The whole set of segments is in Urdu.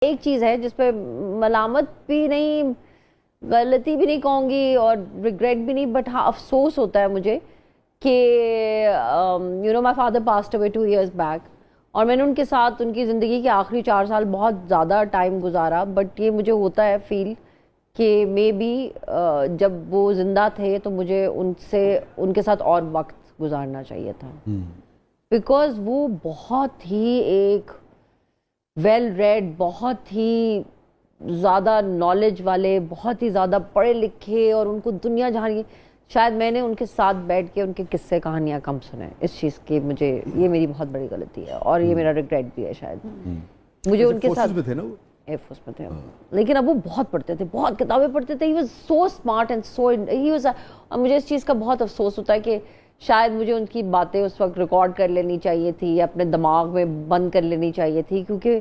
ایک چیز ہے جس پہ ملامت بھی نہیں, غلطی بھی نہیں کہوں گی اور ریگریٹ بھی نہیں, بٹ ہاں افسوس ہوتا ہے مجھے کہ you know my father passed away 2 years back, اور میں نے ان کے ساتھ ان کی زندگی کے آخری 4 سال بہت زیادہ ٹائم گزارا, بٹ یہ مجھے ہوتا ہے فیل کہ مے بی جب وہ زندہ تھے تو مجھے ان کے ساتھ اور وقت گزارنا چاہیے تھا, بیکاز وہ بہت ہی ایک ویل ریڈ, بہت ہی زیادہ نالج والے, بہت ہی زیادہ پڑھے لکھے, اور ان کو دنیا جہاں کی, شاید میں نے ان کے ساتھ بیٹھ کے ان کے قصے کہانیاں کم سنے اس چیز کی, مجھے یہ میری بہت بڑی غلطی ہے اور یہ میرا ریگریٹ بھی ہے شاید. مجھے ان کے ساتھ ایئر فورس میں تھے, لیکن اب وہ بہت پڑھتے تھے, بہت کتابیں پڑھتے تھے. He was so smart and so he was, اور مجھے اس چیز کا بہت افسوس ہوتا ہے کہ شاید مجھے ان کی باتیں اس وقت ریکارڈ کر لینی چاہیے تھی یا اپنے دماغ میں بند کر لینی چاہیے تھی, کیونکہ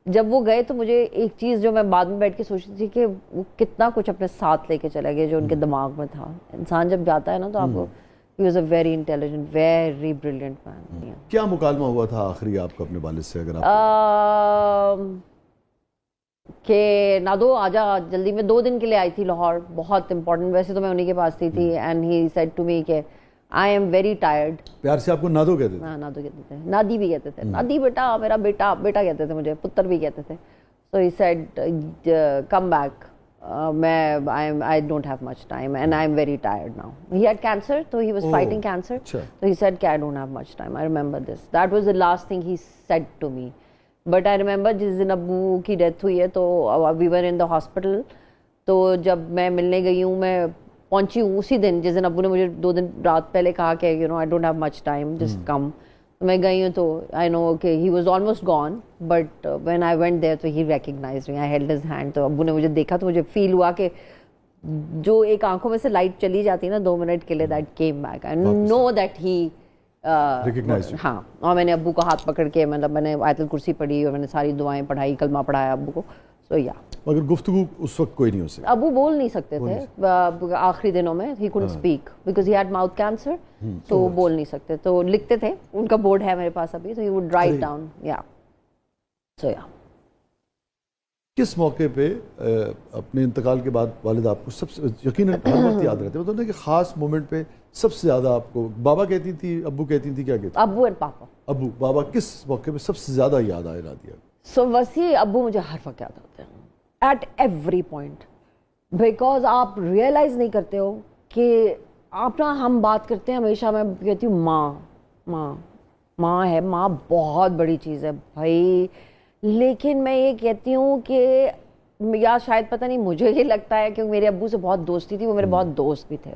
جب وہ گئے تو مجھے ایک چیز جو میں بعد میں بیٹھ کے سوچتی تھی کہ وہ کتنا کچھ اپنے ساتھ لے کے چلا گیا جو ان کے دماغ میں تھا. انسان جب جاتا ہے نا تو آپ کو, he was a very intelligent, very brilliant man. کیا مکالمہ ہوا تھا آخری آپ کا اپنے والد سے, اگر آپ کہ نادو آجا جلدی, میں 2 دن کے لیے آئی تھی لاہور, بہت امپورٹنٹ, ویسے تو میں انہی کے پاس تھی, and he said to me کہ آئی ایم ویری ٹائرڈ. پیار سے آپ کو نادو کہتے تھے؟ ہاں نادو کہتے تھے, نادی بھی کہتے تھے, نادی بیٹا, میرا بیٹا, بیٹا کہتے تھے مجھے, پتر بھی کہتے تھے. سو ہی سیڈ کم بیک, میں I don't have much time and I'm very tired now. He had cancer, so he was fighting cancer. So he said I don't have much time. I remember this. That was the last thing he said to me. But I remember جس دن ابو کی ڈیتھ ہوئی ہے تو we were in the hospital, تو جب میں ملنے گئی ہوں, میں پہنچی ہوں اسی دن جس دن ابو نے مجھے 2 دن رات پہلے کہا کہ you know I don't have much time, just come. میں گئی ہوں تو I know کہ he was almost gone, but when I went there تو he recognized me. I held his hand, تو ابو نے مجھے دیکھا تو مجھے فیل ہوا کہ جو ایک آنکھوں میں سے لائٹ چلی جاتی نا 2 منٹ کے لیے, that came back. I know that he ہاں, اور میں نے ابو کو ہاتھ پکڑ کے, مطلب میں نے آیت الکرسی پڑھی اور میں نے ساری دعائیں پڑھائی, کلمہ پڑھایا ابو کو. سو یا مگر گفتگو اس وقت کوئی نہیں ہو سکتی, ابو بول نہیں سکتے تھے آخری دنوں میں. he couldn't speak because he had mouth cancer, تو وہ بول نہیں سکتے, تو لکھتے تھے, ان کا بورڈ ہے میرے پاس ابھی, تو he would write down. یا سو یا کس موقع پہ اپنے انتقال کے بعد والد آپ کو سب سے یقیناً ہر وقت یاد رہتے ہیں, مطلب کہ خاص مومنٹ پہ سب سے زیادہ آپ کو بابا کہتی تھی, ابو کہتی تھی, کیا کہتی؟ ابو اینڈ پاپا. ابو, بابا کس موقع پہ سب سے زیادہ یاد آیا دیا؟ سو وسیع ابو مجھے ہر وقت یاد آتے ہیں, ایٹ ایوری پوائنٹ, بیکاز آپ ریئلائز نہیں کرتے ہو کہ آپ نا, ہم بات کرتے ہیں ہمیشہ, میں کہتی ہوں ماں ماں ماں ہے, ماں بہت بڑی چیز ہے بھائی, لیکن میں یہ کہتی ہوں کہ یا شاید پتہ نہیں, مجھے یہ لگتا ہے کہ میرے ابو سے بہت دوستی تھی, وہ میرے بہت دوست بھی تھے,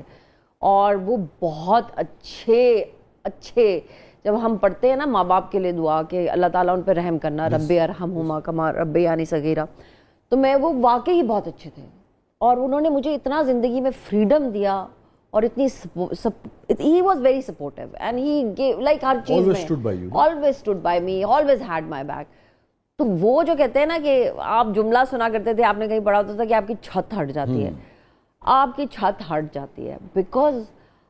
اور وہ بہت اچھے جب ہم پڑھتے ہیں نا ماں باپ کے لیے دعا کہ اللہ تعالیٰ ان پہ رحم کرنا, رب ارحمہما کما ربیانی صغیرا, تو میں وہ واقعی بہت اچھے تھے, اور انہوں نے مجھے اتنا زندگی میں فریڈم دیا, اور اتنی he was very supportive and he gave like ہر چیز میں always stood by me, always had my back. تو وہ جو کہتے ہیں نا کہ آپ جملہ سنا کرتے تھے, آپ نے کہیں پڑھا ہوتا تھا کہ آپ کی چھت ہٹ جاتی ہے, آپ کی چھت ہٹ جاتی ہے, بیکاز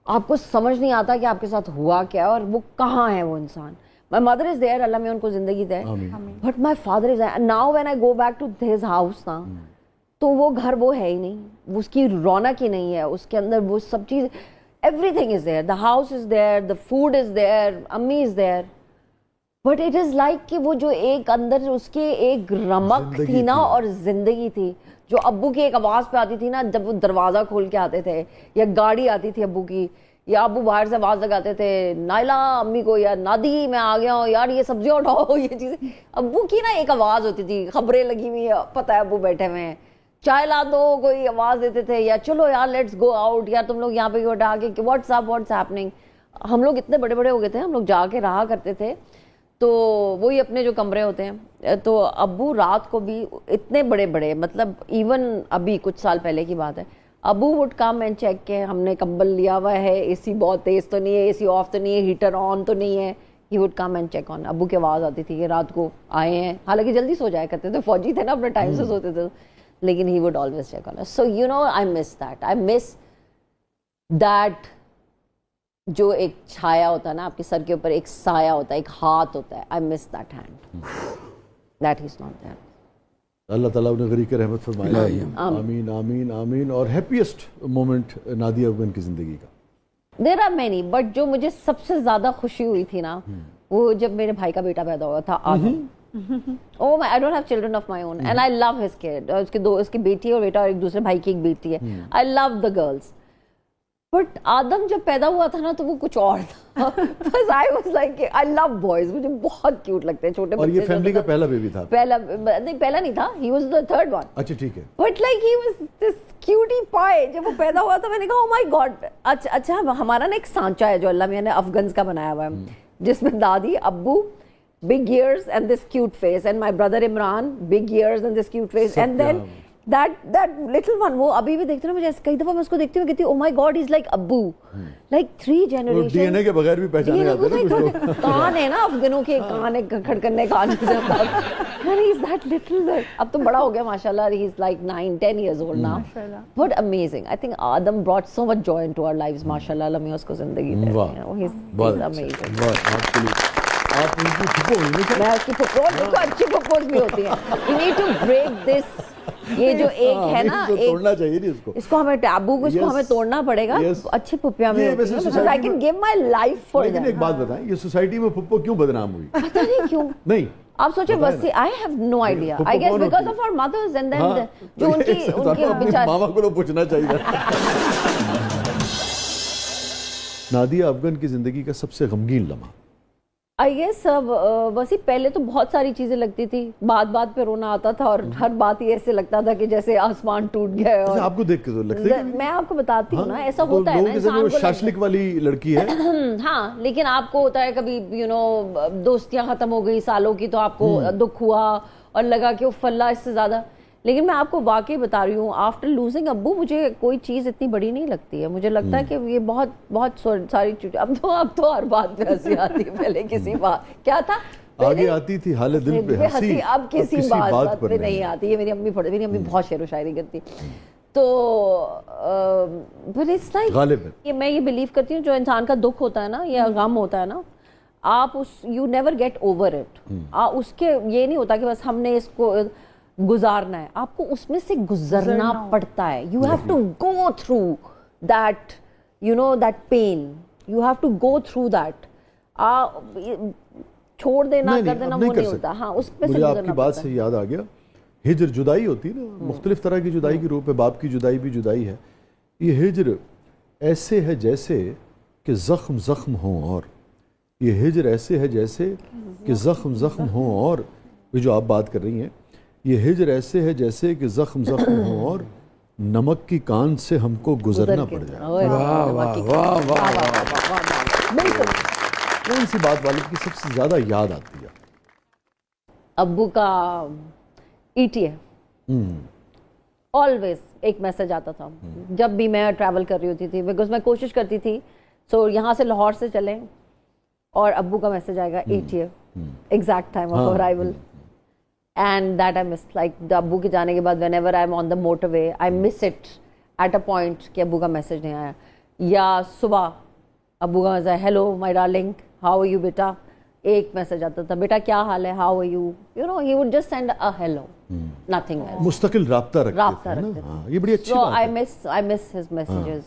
آپ کو سمجھ نہیں آتا کہ آپ کے ساتھ ہوا کیا ہے اور وہ کہاں ہے وہ انسان. My mother is there, اللہ میں ان کو زندگی دے, but my father is there. And now when I go back to his house نا, تو وہ گھر وہ ہے ہی نہیں, اس کی رونق ہی نہیں ہے, اس کے اندر وہ سب چیز, everything is there, the house is there, the food is there, امی is there, but it is like کہ وہ جو ایک اندر اس کے ایک رمق تھی نا اور زندگی تھی, جو ابو کی ایک آواز پہ آتی تھی نا جب وہ دروازہ کھول کے آتے تھے, یا گاڑی آتی تھی ابو کی, یا ابو باہر سے آواز لگاتے تھے نائلہ امی کو, یا نادی میں آ گیا ہوں یار یہ سبزیاں اٹھاؤ, یہ چیزیں, ابو کی نا ایک آواز ہوتی تھی, خبریں لگی ہوئی ہیں, پتہ ہے ابو بیٹھے ہوئے ہیں, چائے لا دو, کوئی آواز دیتے تھے, یا چلو یار لیٹس گو آؤٹ, یا تم لوگ یہاں پہ کیوں اٹھا کے واٹس اپ واٹس ہیپننگ. ہم لوگ اتنے بڑے بڑے ہو گئے تھے, ہم لوگ جا کے رہا کرتے تھے, تو وہی اپنے جو کمرے ہوتے ہیں, تو ابو رات کو بھی اتنے بڑے بڑے, مطلب ایون ابھی کچھ سال پہلے کی بات ہے, ابو وڈ کم اینڈ چیک کہ ہم نے کمبل لیا ہوا ہے, اے سی بہت تیز تو نہیں ہے, اے سی آف تو نہیں ہے, ہیٹر آن تو نہیں ہے, he would come and check on. ابو کی آواز آتی تھی کہ رات کو آئے ہیں, حالانکہ جلدی سو جایا کرتے تھے, فوجی تھے نا, اپنے ٹائم سے سوتے تھے, لیکن he would always check on. So you know I miss that, I miss that, جو ایک چھایا ہوتا ہے نا آپ کے سر کے اوپر, ایک سایہ ہوتا ہے, ایک ہاتھ ہوتا ہے, I miss that hand, that is not there. Allah تعالیٰ نے غریق رحمت فرمائے. آمین آمین آمین. اور ہیپیسٹ مومنٹ نادیہ افغان کی زندگی کا؟ There are many, but جو مجھے سب سے زیادہ خوشی ہوئی تھی نا وہ جب میرے بھائی کا بیٹا پیدا ہوا تھا آدم. Oh my, I don't have children of my own and I love his kid. اس کی بیٹی اور بیٹا اور ایک دوسرے بھائی کی ایک بیٹی ہے. I love the girls. But آدم جب پیدا ہوا تھا نا تو وہ کچھ اور تھا. Because I was like, I love boys. مجھے بہت کیوٹ لگتے ہیں چھوٹے بچے. اور یہ فیملی کا پہلا بیبی تھا؟ پہلا نہیں تھا, he was the third one. اچھا ٹھیک ہے. But like he was this cutie pie. جب وہ پیدا ہوا تھا میں نے کہا oh my god. اچھا ہمارا نا ایک سانچہ ہے جو اللہ میاں نے افغانز کا بنایا ہوا ہے جس میں دادی ابو big ears and this cute face and my brother Imran big ears and this cute face and then that little one وہ ابھی بھی دیکھتے ہیں مجھے کئی دفعہ میں اس کو دیکھتی ہوں کہتی oh my god he's like ابو like 3 generations. ڈی این اے کے بغیر بھی پہچانے جاتے ہیں کچھ لوگ. کان ہے نا افغانوں کے کان ہے کھڑکنے کان سے he's that little اب تو بڑا ہو گیا ماشاءاللہ. he's like 9-10 years old now. But amazing. I think Adam brought so much joy into our lives ماشاءاللہ. اللہ میں اس کو زندگی دے. he's amazing. آپ ان کی پھپھو ہوئی نا؟ میں اس کی پھپھو دیکھو اچھی پھپھوز بھی ہوتی ہیں. you need to break this. یہ جو ایک ہے نا توڑنا چاہیے نہیں اس کو ہمیں ٹیبو کو اس کو ہمیں توڑنا پڑے گا. اچھی پھپھیاں میں ہوتی ہیں. I can give my life for لیکن ایک بات بتائیں یہ سوسائٹی میں پھپھو کیوں بدنام ہوئی؟ پتہ نہیں کیوں. نہیں آپ سوچیں بس I have no idea. I guess because of our mothers and then جو ان کی بیچارے ماما کو پوچھنا چاہیے. نادیہ افغان کی زندگی کا سب سے غمگین لمحہ؟ آئی گیس ویسے پہلے تو بہت ساری چیزیں لگتی تھی. بات پہ رونا آتا تھا اور ہر بات ہی ایسے لگتا تھا کہ جیسے آسمان ٹوٹ گیا. اور آپ کو دیکھ کے تو لگتا ہے میں آپ کو بتاتی ہوں نا ایسا ہوتا ہے نا انسان کو شاشلک والی لڑکی ہے. ہاں لیکن آپ کو ہوتا ہے کبھی دوستیاں ختم ہو گئی سالوں کی تو آپ کو دکھ ہوا اور لگا کہ اف اللہ اس سے زیادہ. لیکن میں آپ کو واقعی بتا رہی ہوں آفٹر لوزنگ ابو مجھے کوئی چیز اتنی بڑی نہیں لگتی ہے. مجھے لگتا ہے کہ یہ بہت ساری چیزیں اب تو ہر بات پہ ہنسی آتی ہے. پہلے کسی بات کیا تھا آگے آتی تھی حال دل پہ ہنسی, اب کسی بات پہ نہیں آتی ہے. میری امی بہت شعر و شاعری کرتی تو غالب ہے. میں یہ بلیو کرتی ہوں جو انسان کا دکھ ہوتا ہے نا یا غم ہوتا ہے نا آپ you never get over it. اس کے یہ نہیں ہوتا کہ بس ہم نے اس کو گزارنا ہے. آپ کو اس میں سے گزرنا پڑتا ہے. You have to go through that that pain. You have to go through that. چھوڑ دینا کر دینا وہ نہیں ہوتا. ہاں اس پہ سے مجھے آپ کی بات سے یاد آ گیا ہجر جدائی ہوتی ہے نا مختلف طرح کی جدائی کی روح پہ. باپ کی جدائی بھی جدائی ہے. یہ ہجر ایسے ہے جیسے کہ زخم ہوں اور یہ ہجر ایسے ہے جیسے کہ زخم ہوں اور یہ جو آپ بات کر رہی ہیں یہ ہجر ایسے ہے جیسے کہ زخم ہوں اور نمک کی کان سے ہم کو گزرنا پڑ جائے. واہ واہ واہ واہ. بالکل. کون سی بات والد کی سب سے زیادہ یاد آتی ہے؟ ابو کا ETA. آلویز ایک میسج آتا تھا جب بھی میں ٹریول کر رہی ہوتی تھی بیکاز میں کوشش کرتی تھی سو یہاں سے لاہور سے چلیں اور ابو کا میسج آئے گا ETA exact time of arrival. And that I miss, like ابو کے جانے کے بعد whenever I'm on the motorway I miss it at a point کہ ابو کا میسج نہیں آیا. یا صبح ابو کا message hello my darling how are you بیٹا. ایک میسج آتا تھا بیٹا کیا حال ہے how are you. he would just send a hello nothing else. مستقل رابطہ رکھتے تھے. رابطہ یہ بڑی اچھی بات ہے. So I miss his messages.